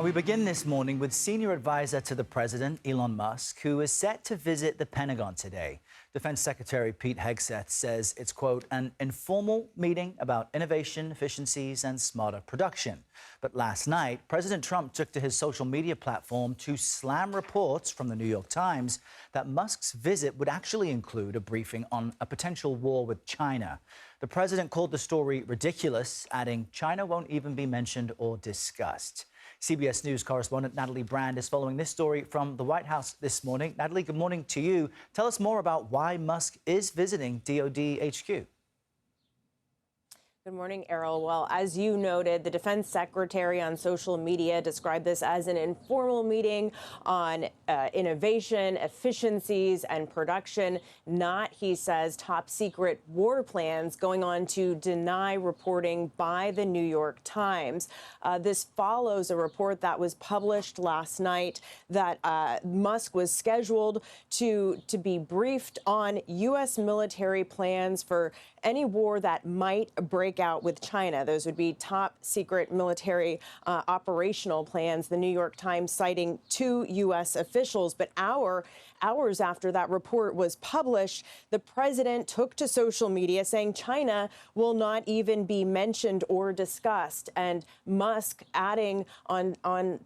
And we begin this morning with senior advisor to the president, Elon Musk, who is set to visit the Pentagon today. Defense Secretary Pete Hegseth says it's, quote, an informal meeting about innovation, efficiencies, and smarter production. But last night, President Trump took to his social media platform to slam reports from the New York Times that Musk's visit would actually include a briefing on a potential war with China. The president called the story ridiculous, adding China won't even be mentioned or discussed. CBS News correspondent Natalie Brand is following this story from the White House this morning. Natalie, good morning to you. Tell us more about why Musk is visiting DoD HQ. Good morning, Errol. Well, as you noted, the defense secretary on social media described this as an informal meeting on innovation, efficiencies, and production, not, he says, top secret war plans, going on to deny reporting by the New York Times. This follows a report that was published last night that Musk was scheduled to be briefed on U.S. military plans for any war that might break out with China. Those would be top secret military operational plans, the New York Times citing two U.S. officials. But hours after that report was published, the president took to social media saying China will not even be mentioned or discussed. And Musk, adding on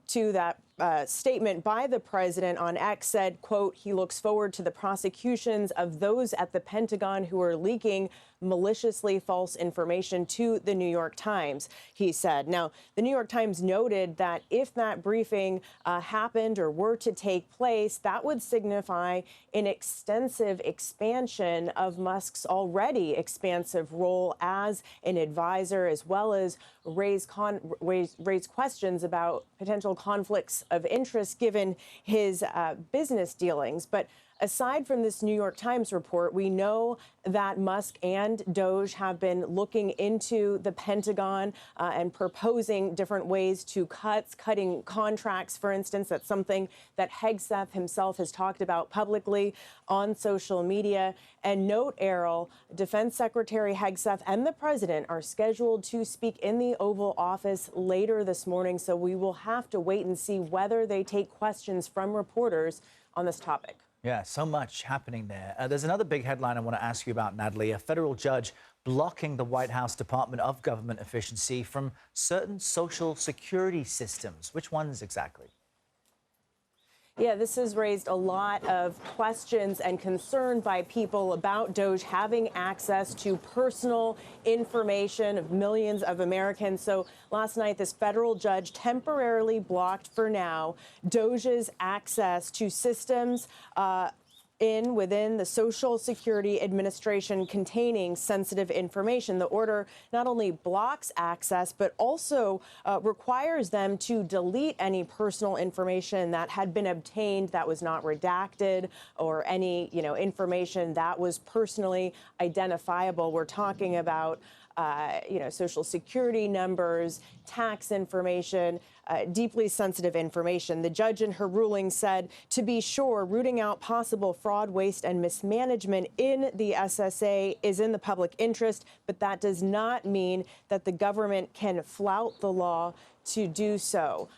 to that statement by the president on X, said, quote, he looks forward to the prosecutions of those at the Pentagon who are leaking maliciously false information to the New York Times, he said. Now, the New York Times noted that if that briefing happened or were to take place, that would signify an extensive expansion of Musk's already expansive role as an advisor, as well as raise questions about potential conflicts of interest given his business dealings. But aside from this New York Times report, we know that Musk and Doge have been looking into the Pentagon and proposing different ways to cutting contracts, for instance. That's something that Hegseth himself has talked about publicly on social media. And note, Errol, Defense Secretary Hegseth and the president are scheduled to speak in the Oval Office later this morning, so we will have to wait and see whether they take questions from reporters on this topic. Yeah, so much happening there. There's another big headline I want to ask you about, Natalie. A federal judge blocking the White House Department of Government Efficiency from certain Social Security systems. Which ones exactly? Yeah, this has raised a lot of questions and concern by people about Doge having access to personal information of millions of Americans. So last night, this federal judge temporarily blocked for now Doge's access to systems within the Social Security Administration containing sensitive information. The order not only blocks access, but also requires them to delete any personal information that had been obtained that was not redacted, or any, information that was personally identifiable. We're talking about Social Security numbers, tax information, deeply sensitive information. The judge in her ruling said, to be sure, rooting out possible fraud, waste, and mismanagement in the SSA is in the public interest, but that does not mean that the government can flout the law to do so,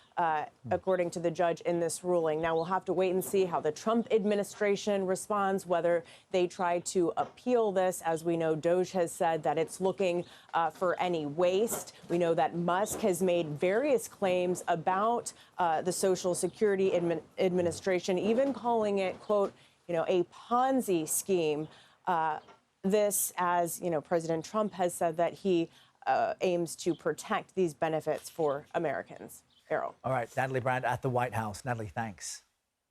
according to the judge in this ruling. Now, we'll have to wait and see how the Trump administration responds, whether they try to appeal this. As we know, Doge has said that it's looking for any waste. We know that Musk has made various claims about the Social Security Administration, even calling it, quote, a Ponzi scheme. This, as President Trump has said that he aims to protect these benefits for Americans. Errol. All right, Natalie Brand at the White House. Natalie, thanks.